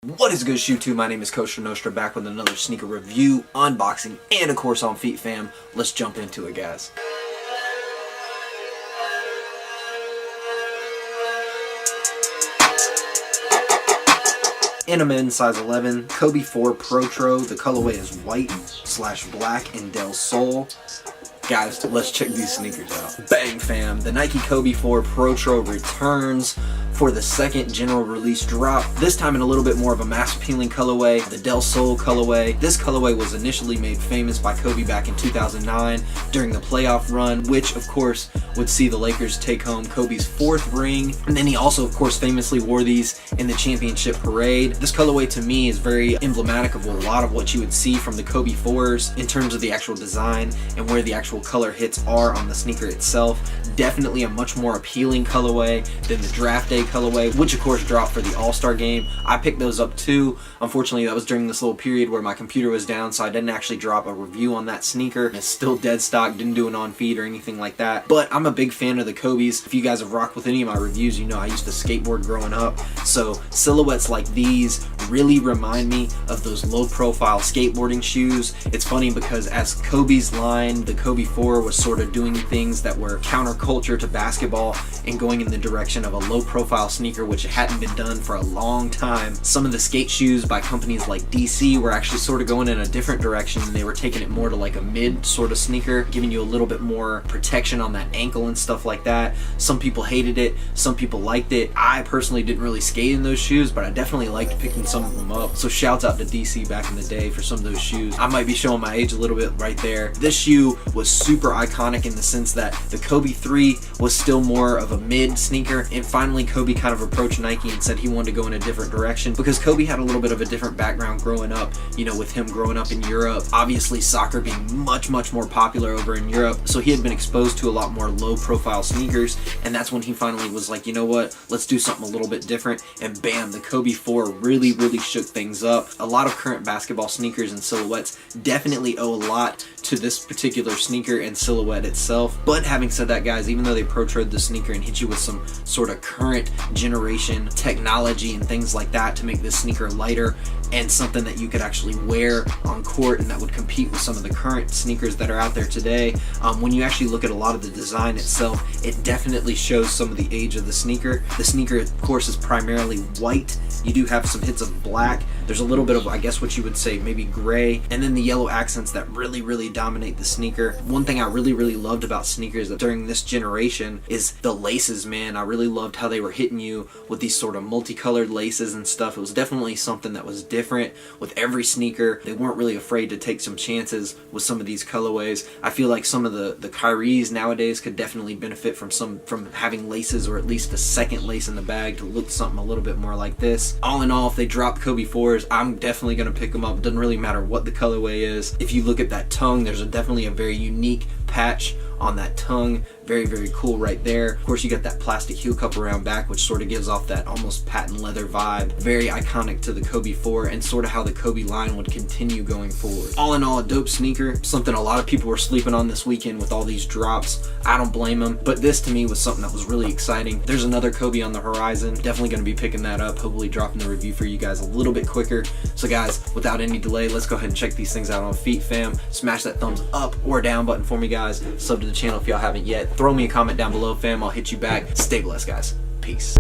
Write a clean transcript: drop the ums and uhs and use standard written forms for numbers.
What is good, Shoe 2? My name is Coach Nostra, back with another sneaker review, unboxing, and of course on feet, fam. Let's jump into it, guys. In a men's size 11, Kobe 4 Protro. The colorway is white/black in Del Sol. Guys, let's check these sneakers out. Bang, fam. The Nike Kobe 4 Protro returns for the second general release drop, this time in a little bit more of a mass appealing colorway, the Del Sol colorway. This colorway was initially made famous by Kobe back in 2009 during the playoff run, which of course would see the Lakers take home Kobe's 4th ring. And then he also of course famously wore these in the championship parade. This colorway to me is very emblematic of a lot of what you would see from the Kobe 4s in terms of the actual design and where the actual color hits are on the sneaker itself. Definitely a much more appealing colorway than the draft day colorway, which of course dropped for the All-Star game. I picked those up too. Unfortunately, that was during this little period where my computer was down, so I didn't actually drop a review on that sneaker. It's still dead stock, didn't do an on feed or anything like that. But I'm a big fan of the Kobe's. If you guys have rocked with any of my reviews, you know I used to skateboard growing up. So silhouettes like these really remind me of those low profile skateboarding shoes. It's funny because as Kobe's line, the Kobe 4 was sort of doing things that were counterculture to basketball and going in the direction of a low profile sneaker, which hadn't been done for a long time. Some of the skate shoes by companies like DC were actually sort of going in a different direction. They were taking it more to like a mid sort of sneaker, giving you a little bit more protection on that ankle and stuff like that. Some people hated it, some people liked it. I personally didn't really skate in those shoes, but I definitely liked picking some of them up. So shouts out to DC back in the day for some of those shoes. I might be showing my age a little bit right there. This shoe was super iconic in the sense that the Kobe 3 was still more of a mid sneaker, and finally Kobe kind of approached Nike and said he wanted to go in a different direction because Kobe had a little bit of a different background growing up, you know, with him growing up in Europe, obviously soccer being much more popular over in Europe, so he had been exposed to a lot more low profile sneakers, and that's when he finally was like, you know what, let's do something a little bit different, and bam, the Kobe 4 really shook things up. A lot of current basketball sneakers and silhouettes definitely owe a lot to this particular sneaker and silhouette itself. But having said that, guys, even though they protroed the sneaker and hit you with some sort of current generation technology and things like that to make this sneaker lighter and something that you could actually wear on court and that would compete with some of the current sneakers that are out there today, when you actually look at a lot of the design itself, it definitely shows some of the age of the sneaker. The sneaker, of course, is primarily white. You do have some hits of black. There's a little bit of, I guess what you would say, maybe gray, and then the yellow accents that really dominate the sneaker. One thing I really loved about sneakers during this generation is the laces, man. I really loved how they were hitting you with these sort of multicolored laces and stuff. It was definitely something that was different with every sneaker. They weren't really afraid to take some chances with some of these colorways. I feel like some of the Kyries nowadays could definitely benefit from having laces, or at least a second lace in the bag to look something a little bit more like this. All in all, if they drop Kobe 4s, I'm definitely going to pick them up. Doesn't really matter what the colorway is. If you look at that tongue, there's definitely a very unique patch on that tongue. Very cool right there. Of course, you got that plastic heel cup around back, which sort of gives off that almost patent leather vibe. Very iconic to the Kobe 4 and sort of how the Kobe line would continue going forward. All in all, a dope sneaker. Something a lot of people were sleeping on this weekend with all these drops. I don't blame them, but this to me was something that was really exciting. There's another Kobe on the horizon. Definitely going to be picking that up, hopefully dropping the review for you guys a little bit quicker. So guys, without any delay, let's go ahead and check these things out on feet, fam. Smash that thumbs up or down button for me, guys. Sub to the channel if y'all haven't yet. Throw me a comment down below, fam. I'll hit you back. Stay blessed, guys. Peace.